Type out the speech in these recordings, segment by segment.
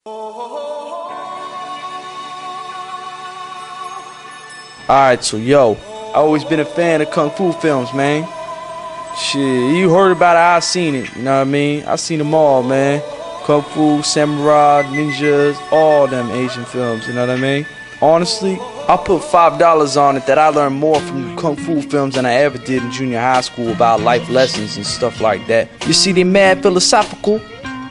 Alright, so yo, I always been a fan of Kung Fu films, man. Shit, you heard about it, I seen it, you know what I mean? I seen them all, man. Kung Fu, Samurai, Ninjas, all them Asian films, you know what I mean? Honestly, I put $5 on it that I learned more from Kung Fu films than I ever did in junior high school about life lessons and stuff like that. You see, they mad philosophical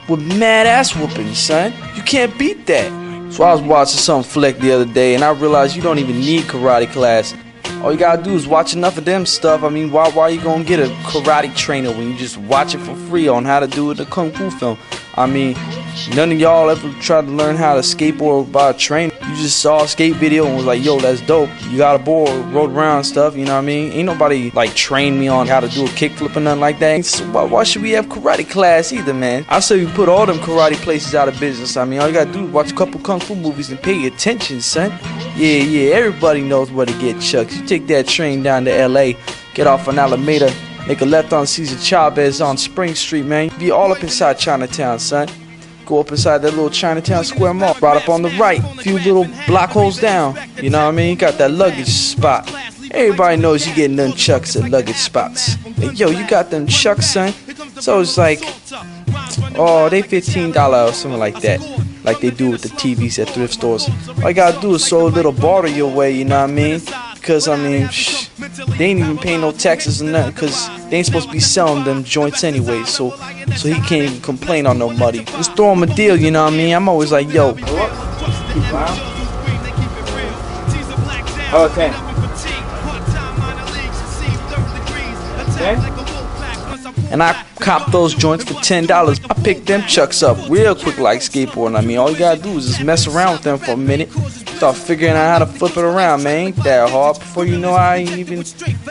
with mad ass whoopings, son. You can't beat that. So I was watching some flick the other day and I realized you don't even need karate class. All you gotta do is watch enough of them stuff. I mean, why you gonna get a karate trainer when you just watch it for free on how to do it in a Kung Fu film? I mean, none of y'all ever tried to learn how to skateboard by a trainer. You just saw a skate video and was like, yo, that's dope. You got a board, rode around and stuff, you know what I mean? Ain't nobody like trained me on how to do a kickflip or nothing like that. So why should we have karate class either, man? I say we put all them karate places out of business. I mean, all you gotta do is watch a couple Kung Fu movies and pay attention, son. Yeah, everybody knows where to get chucks. You take that train down to LA, get off on Alameda, make a left on Cesar Chavez on Spring Street, man. Be all up inside Chinatown, son. Go up inside that little Chinatown Square Mall. Right up on the right, few little block holes down. You know what I mean? Got that luggage spot. Everybody knows you get nunchucks at luggage spots. Hey, yo, you got them chucks, son. So it's like, oh, they $15 or something like that. Like they do with the TVs at thrift stores. All you gotta do is throw a little barter your way, you know what I mean? Because, I mean, they ain't even paying no taxes or nothing, because they ain't supposed to be selling them joints anyway, so he can't even complain on no money. Just throw him a deal, you know what I mean? I'm always like, yo. Oh, 10. 10? And I cop those joints for $10. I pick them chucks up real quick like skateboarding. I mean, all you gotta do is just mess around with them for a minute. Start figuring out how to flip it around, man. Ain't that hard. Before you know, I ain't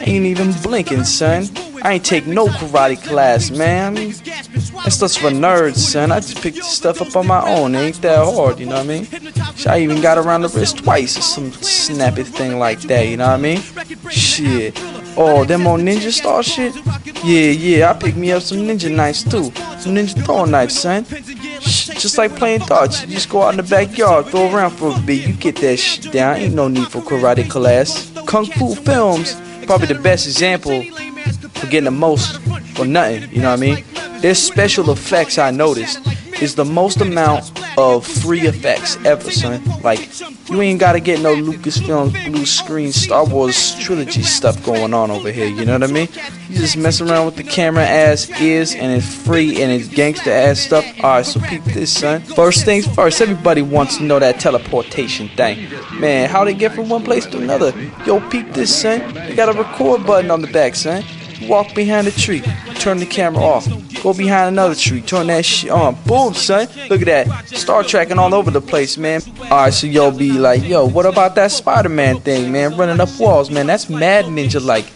even blinking, son. I ain't take no karate class, man. I mean, that stuff's for nerds, son. I just picked this stuff up on my own. It ain't that hard, you know what I mean? I even got around the wrist twice or some snappy thing like that, you know what I mean? Shit. Oh, them on Ninja Star shit? Yeah, I picked me up some ninja knives too. Some ninja throwing knives, son. Just like playing darts. You just go out in the backyard, throw around for a bit, you get that shit down. Ain't no need for karate class. Kung Fu films, probably the best example for getting the most for nothing, you know what I mean? Their special effects, I noticed, is the most amount of free effects ever, son. Like, you ain't gotta get no Lucasfilm blue screen Star Wars trilogy stuff going on over here, you know what I mean? You just mess around with the camera ass is, and it's free and it's gangster ass stuff. Alright, so peep this, son. First things first, everybody wants to know that teleportation thing. Man, how they get from one place to another? Yo, peep this, son. They got a record button on the back, son. Walk behind a tree, turn the camera off. Go behind another tree, turn that shit on. Boom, son. Look at that. Star Trekking all over the place, man. Alright, so yo be like, yo, what about that Spider-Man thing, man? Running up walls, man. That's mad ninja-like.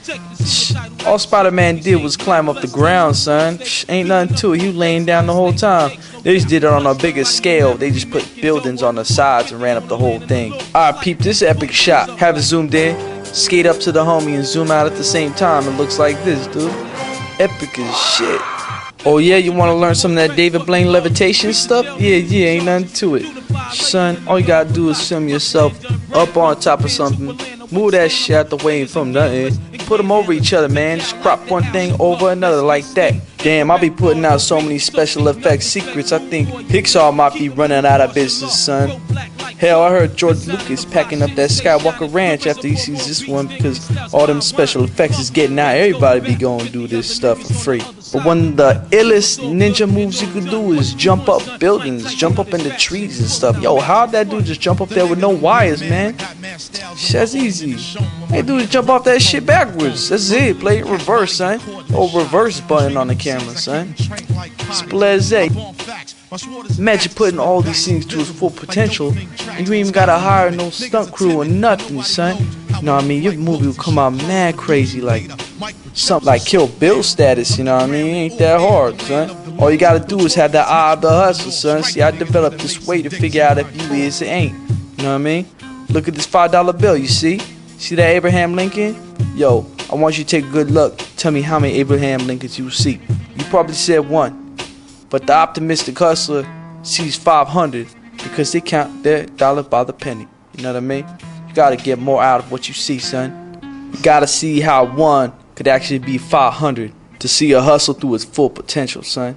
All Spider-Man did was climb up the ground, son. Ain't nothing to it. He was laying down the whole time. They just did it on a bigger scale. They just put buildings on the sides and ran up the whole thing. Alright, peep this epic shot. Have it zoomed in. Skate up to the homie and zoom out at the same time. It looks like this, dude. Epic as shit. Oh yeah, you want to learn some of that David Blaine levitation stuff? Yeah, ain't nothing to it. Son, all you gotta do is film yourself up on top of something. Move that shit out the way from nothing. Put them over each other, man. Just crop one thing over another like that. Damn, I'll be putting out so many special effects secrets. I think Pixar might be running out of business, son. Hell, I heard George Lucas packing up that Skywalker Ranch after he sees this one because all them special effects is getting out. Everybody be going to do this stuff for free. But one of the illest ninja moves you could do is jump up buildings, jump up into trees and stuff. Yo, how'd that dude just jump up there with no wires, man? That's easy. That dude jump off that shit backwards. That's it. Play it reverse, son. Oh, reverse button on the camera, son. Spleze. Imagine putting all these things to its full potential, and you ain't even gotta hire no stunt crew or nothing, son. You know what I mean? Your movie will come out mad crazy, like something like Kill Bill status. You know what I mean? Ain't that hard, son. All you gotta do is have that eye of the hustler, son. See, I developed this way to figure out if you is or ain't. You know what I mean? Look at this $5 bill. You see? See that Abraham Lincoln? Yo, I want you to take a good look. Tell me how many Abraham Lincolns you see. You probably said one. But the optimistic hustler sees 500. because they count their dollar by the penny. You know what I mean? You gotta get more out of what you see, son. You gotta see how one could actually be 500 to see a hustle through its full potential, son.